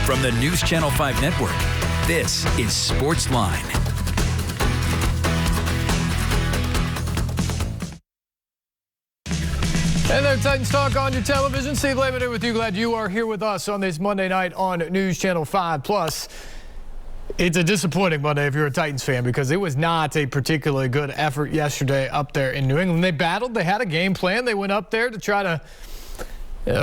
From the News Channel 5 Network, this is Sportsline. Hey there, Titans Talk on your television. Steve Layman here with you. Glad you are here with us on this Monday night on News Channel 5. Plus, it's a disappointing Monday if you're a Titans fan because it was not a particularly good effort yesterday up there in New England. They battled. They had a game plan. They went up there to try to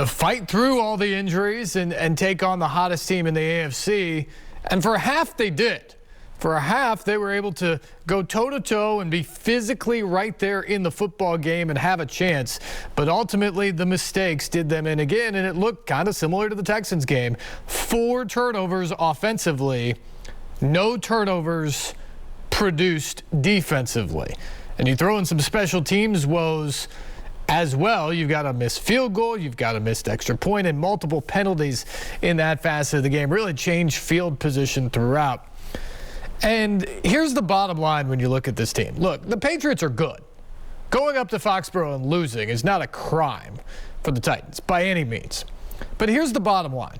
fight through all the injuries and take on the hottest team in the AFC. And for a half, they did. For a half, they were able to go toe-to-toe and be physically right there in the football game and have a chance. But ultimately, the mistakes did them in again, and it looked kind of similar to the Texans game. 4 turnovers offensively, no turnovers produced defensively. And you throw in some special teams woes as well. You've got a missed field goal, you've got a missed extra point, and multiple penalties in that facet of the game. Really changed field position throughout. And here's the bottom line when you look at this team. Look, the Patriots are good. Going up to Foxborough and losing is not a crime for the Titans by any means. But here's the bottom line.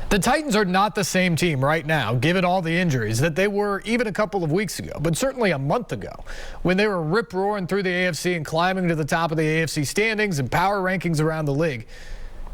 The Titans are not the same team right now, given all the injuries, that they were even a couple of weeks ago, but certainly a month ago, when they were rip-roaring through the AFC and climbing to the top of the AFC standings and power rankings around the league.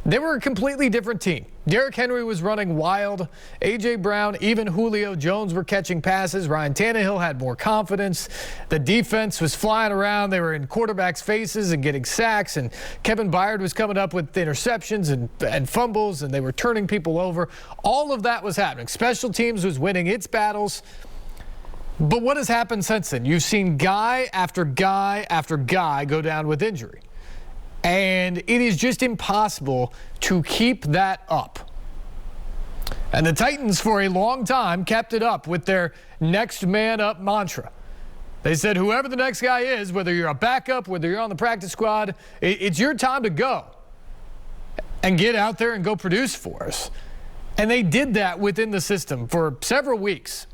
They were a completely different team. Derrick Henry was running wild. A.J. Brown, even Julio Jones were catching passes. Ryan Tannehill had more confidence. The defense was flying around. They were in quarterbacks' faces and getting sacks. And Kevin Byard was coming up with interceptions and fumbles, and they were turning people over. All of that was happening. Special teams was winning its battles. But what has happened since then? You've seen guy after guy after guy go down with injury. And it is just impossible to keep that up. And the Titans, for a long time, kept it up with their next man up mantra. They said, whoever the next guy is, whether you're a backup, whether you're on the practice squad, it's your time to go and get out there and go produce for us. And they did that within the system for several weeks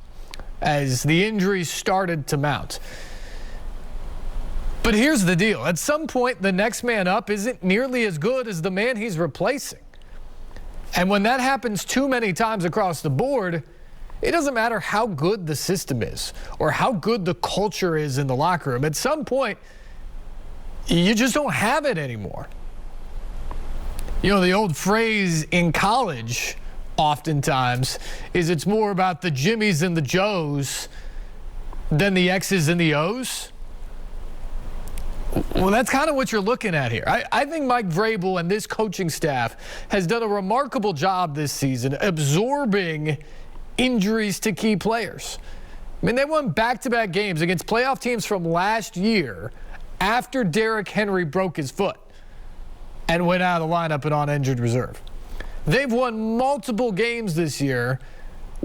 as the injuries started to mount. But here's the deal. At some point, the next man up isn't nearly as good as the man he's replacing. And when that happens too many times across the board, it doesn't matter how good the system is or how good the culture is in the locker room. At some point, you just don't have it anymore. You know, the old phrase in college oftentimes is it's more about the Jimmies and the Joes than the X's and the O's. Well, that's kind of what you're looking at here. I think Mike Vrabel and this coaching staff has done a remarkable job this season absorbing injuries to key players. I mean, they won back-to-back games against playoff teams from last year after Derrick Henry broke his foot and went out of the lineup and on injured reserve. They've won multiple games this year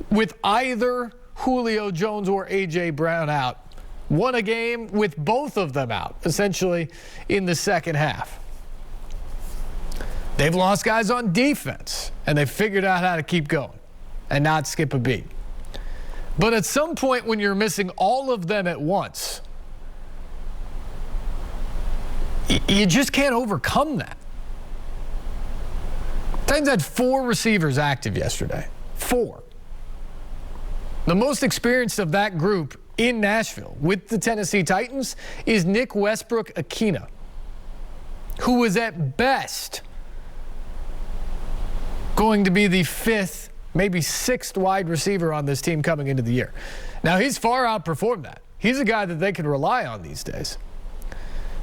with either Julio Jones or A.J. Brown out. Won a game with both of them out, essentially, in the second half. They've lost guys on defense, and they've figured out how to keep going and not skip a beat. But at some point when you're missing all of them at once, you just can't overcome that. Titans had 4 receivers active yesterday. 4. The most experienced of that group in Nashville with the Tennessee Titans is Nick Westbrook-Akina, who was at best going to be the 5th, maybe 6th wide receiver on this team coming into the year. Now, he's far outperformed that. He's a guy that they can rely on these days.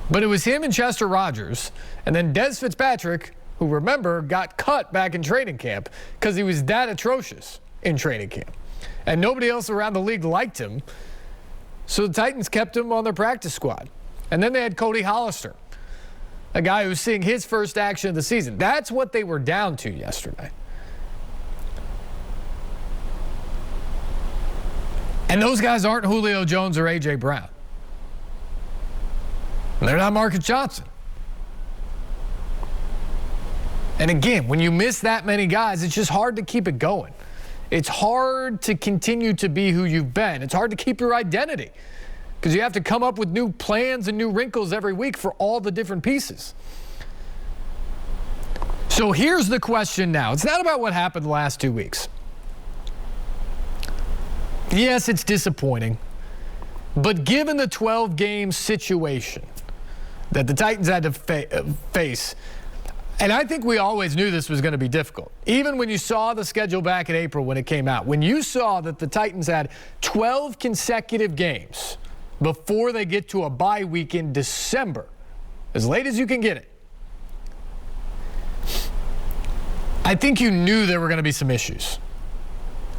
But it was him and Chester Rogers, and then Dez Fitzpatrick, who, remember, got cut back in training camp because he was that atrocious in training camp. And nobody else around the league liked him. So the Titans kept him on their practice squad. And then they had Cody Hollister, a guy who's seeing his first action of the season. That's what they were down to yesterday. And those guys aren't Julio Jones or A.J. Brown. And they're not Marcus Johnson. And again, when you miss that many guys, it's just hard to keep it going. It's hard to continue to be who you've been. It's hard to keep your identity because you have to come up with new plans and new wrinkles every week for all the different pieces. So here's the question now. It's not about what happened the last 2 weeks. Yes, it's disappointing. But given the 12-game situation that the Titans had to face, and I think we always knew this was going to be difficult. Even when you saw the schedule back in April when it came out, when you saw that the Titans had 12 consecutive games before they get to a bye week in December, as late as you can get it, I think you knew there were going to be some issues.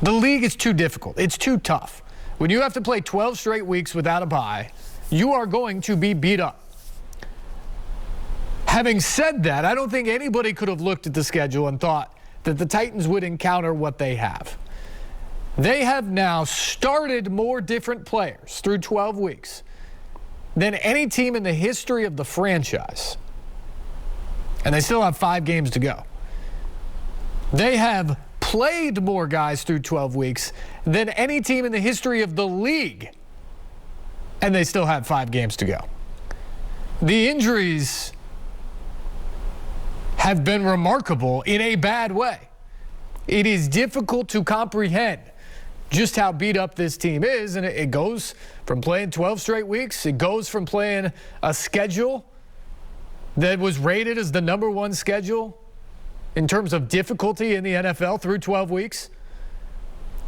The league is too difficult. It's too tough. When you have to play 12 straight weeks without a bye, you are going to be beat up. Having said that, I don't think anybody could have looked at the schedule and thought that the Titans would encounter what they have. They have now started more different players through 12 weeks than any team in the history of the franchise. And they still have 5 games to go. They have played more guys through 12 weeks than any team in the history of the league. And they still have 5 games to go. The injuries have been remarkable in a bad way. It is difficult to comprehend just how beat up this team is, and it goes from playing 12 straight weeks. It goes from playing a schedule that was rated as the #1 schedule in terms of difficulty in the NFL through 12 weeks.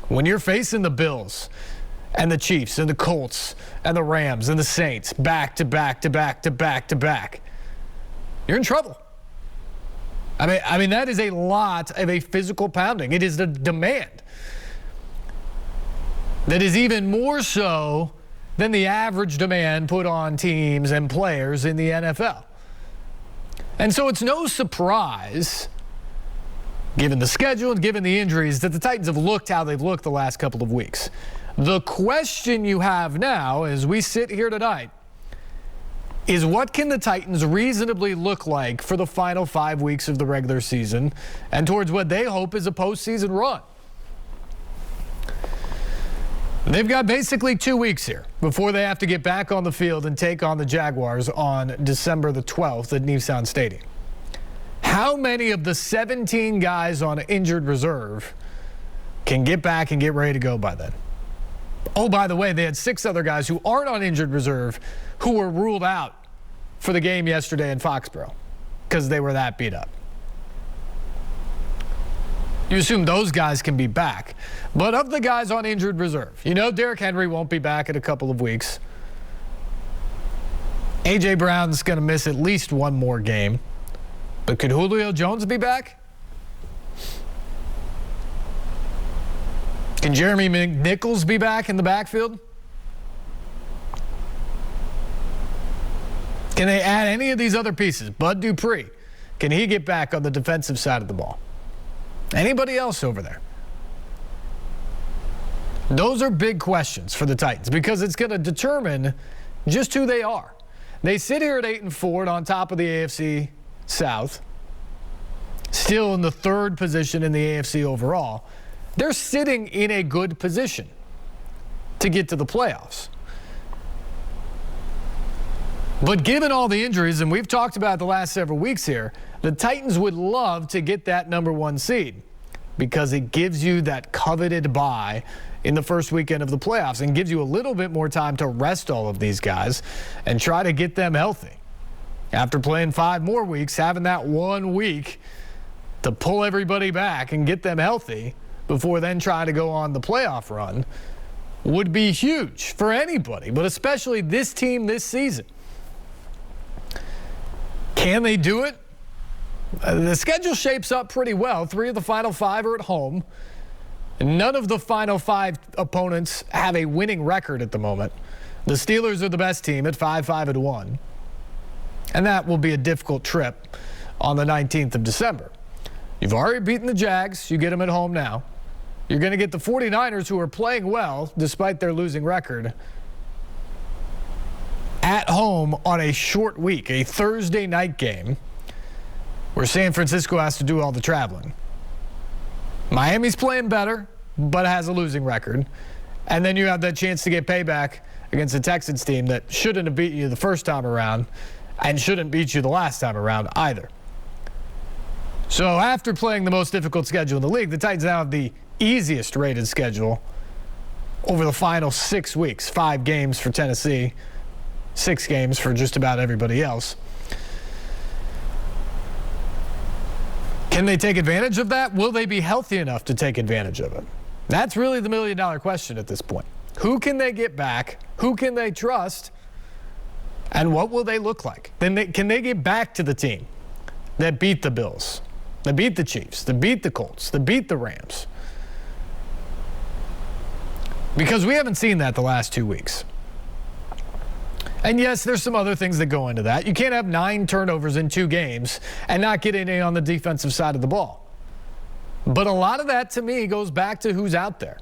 When you're facing the Bills and the Chiefs and the Colts and the Rams and the Saints back to back to back to back to back, you're in trouble. I mean that is a lot of a physical pounding. It is the demand that is even more so than the average demand put on teams and players in the NFL. And so it's no surprise, given the schedule and given the injuries, that the Titans have looked how they've looked the last couple of weeks. The question you have now, as we sit here tonight, is what can the Titans reasonably look like for the final 5 weeks of the regular season and towards what they hope is a postseason run? They've got basically 2 weeks here before they have to get back on the field and take on the Jaguars on December the 12th at Nissan Stadium. How many of the 17 guys on injured reserve can get back and get ready to go by then? Oh, by the way, they had 6 other guys who aren't on injured reserve who were ruled out for the game yesterday in Foxborough because they were that beat up. You assume those guys can be back. But of the guys on injured reserve, you know Derrick Henry won't be back in a couple of weeks. A.J. Brown's going to miss at least 1 more game. But could Julio Jones be back? Can Jeremy McNichols be back in the backfield? Can they add any of these other pieces? Bud Dupree, can he get back on the defensive side of the ball? Anybody else over there? Those are big questions for the Titans because it's going to determine just who they are. They sit here at 8-4 and on top of the AFC South, still in the 3rd position in the AFC overall. They're sitting in a good position to get to the playoffs. But given all the injuries, and we've talked about the last several weeks here, the Titans would love to get that #1 seed because it gives you that coveted bye in the first weekend of the playoffs and gives you a little bit more time to rest all of these guys and try to get them healthy. After playing 5 more weeks, having that 1 week to pull everybody back and get them healthy before then trying to go on the playoff run would be huge for anybody, but especially this team this season. Can they do it? The schedule shapes up pretty well. 3 of the final 5 are at home. None of the final 5 opponents have a winning record at the moment. The Steelers are the best team at 5-5-1. And that will be a difficult trip on the 19th of December. You've already beaten the Jags. You get them at home now. You're going to get the 49ers, who are playing well despite their losing record, at home on a short week, a Thursday night game where San Francisco has to do all the traveling. Miami's playing better, but has a losing record. And then you have that chance to get payback against the Texans team that shouldn't have beat you the first time around and shouldn't beat you the last time around either. So after playing the most difficult schedule in the league, the Titans now have the easiest rated schedule over the final 6 weeks. 5 games for Tennessee, 6 games for just about everybody else. Can they take advantage of that? Will they be healthy enough to take advantage of it? That's really the million-dollar question at this point. Who can they get back? Who can they trust? And what will they look like? Can they get back to the team that beat the Bills, that beat the Chiefs, that beat the Colts, that beat the Rams? Because we haven't seen that the last 2 weeks. And yes, there's some other things that go into that. You can't have 9 turnovers in 2 games and not get any on the defensive side of the ball. But a lot of that, to me, goes back to who's out there.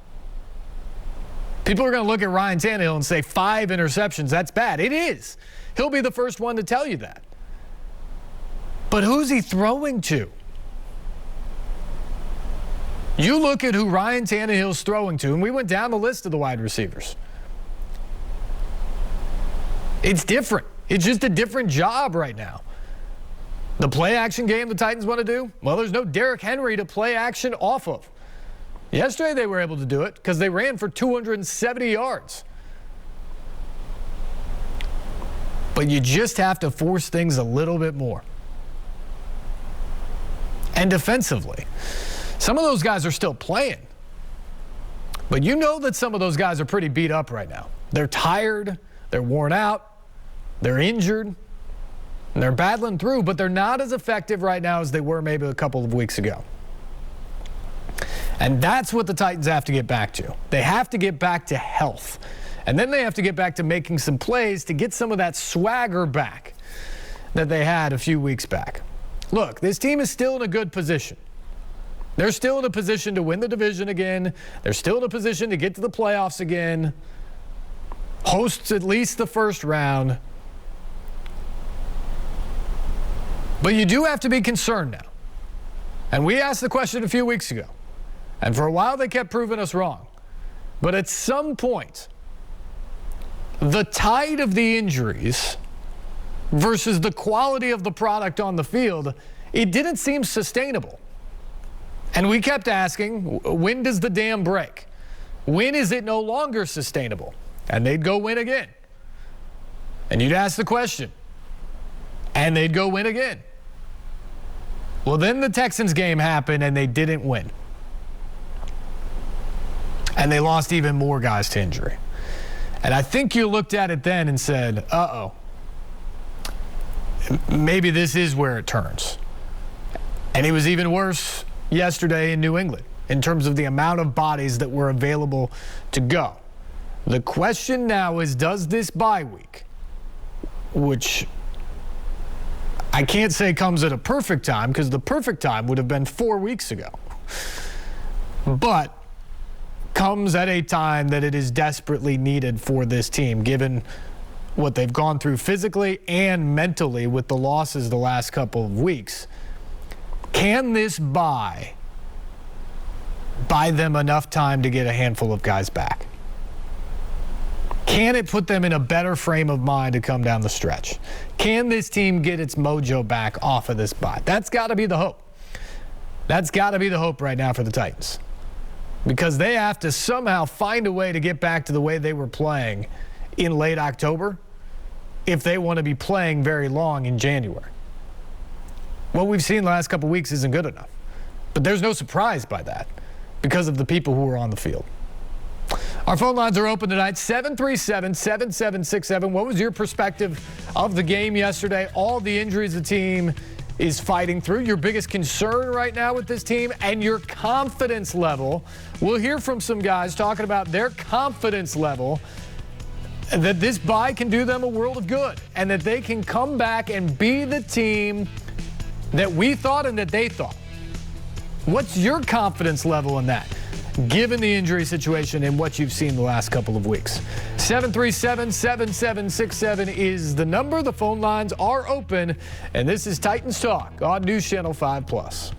People are going to look at Ryan Tannehill and say 5 interceptions, that's bad. It is. He'll be the first one to tell you that. But who's he throwing to? You look at who Ryan Tannehill's throwing to, and we went down the list of the wide receivers. It's different. It's just a different job right now. The play action game the Titans want to do? Well, there's no Derrick Henry to play action off of. Yesterday they were able to do it because they ran for 270 yards. But you just have to force things a little bit more. And defensively, some of those guys are still playing. But you know that some of those guys are pretty beat up right now. They're tired, they're worn out, they're injured, and they're battling through, but they're not as effective right now as they were maybe a couple of weeks ago. And that's what the Titans have to get back to. They have to get back to health. And then they have to get back to making some plays to get some of that swagger back that they had a few weeks back. Look, this team is still in a good position. They're still in a position to win the division again. They're still in a position to get to the playoffs again. Hosts at least the first round. But you do have to be concerned now. And we asked the question a few weeks ago. And for a while they kept proving us wrong. But at some point, the tide of the injuries versus the quality of the product on the field, it didn't seem sustainable. And we kept asking, when does the dam break? When is it no longer sustainable? And they'd go win again. And you'd ask the question. And they'd go win again. Well, then the Texans game happened and they didn't win. And they lost even more guys to injury. And I think you looked at it then and said, uh-oh, maybe this is where it turns. And it was even worse yesterday in New England in terms of the amount of bodies that were available to go. The question now is, does this bye week, which I can't say comes at a perfect time because the perfect time would have been 4 weeks ago, but comes at a time that it is desperately needed for this team, given what they've gone through physically and mentally with the losses the last couple of weeks. Can this buy them enough time to get a handful of guys back? Can it put them in a better frame of mind to come down the stretch? Can this team get its mojo back off of this bye? That's got to be the hope. That's got to be the hope right now for the Titans. Because they have to somehow find a way to get back to the way they were playing in late October if they want to be playing very long in January. What we've seen the last couple of weeks isn't good enough. But there's no surprise by that because of the people who are on the field. Our phone lines are open tonight, 737-7767. What was your perspective of the game yesterday? All the injuries the team is fighting through. Your biggest concern right now with this team and your confidence level. We'll hear from some guys talking about their confidence level that this bye can do them a world of good and that they can come back and be the team that we thought and that they thought. What's your confidence level in that, given the injury situation and what you've seen the last couple of weeks? 737-7767 is the number. The phone lines are open, and this is Titans Talk on News Channel 5+.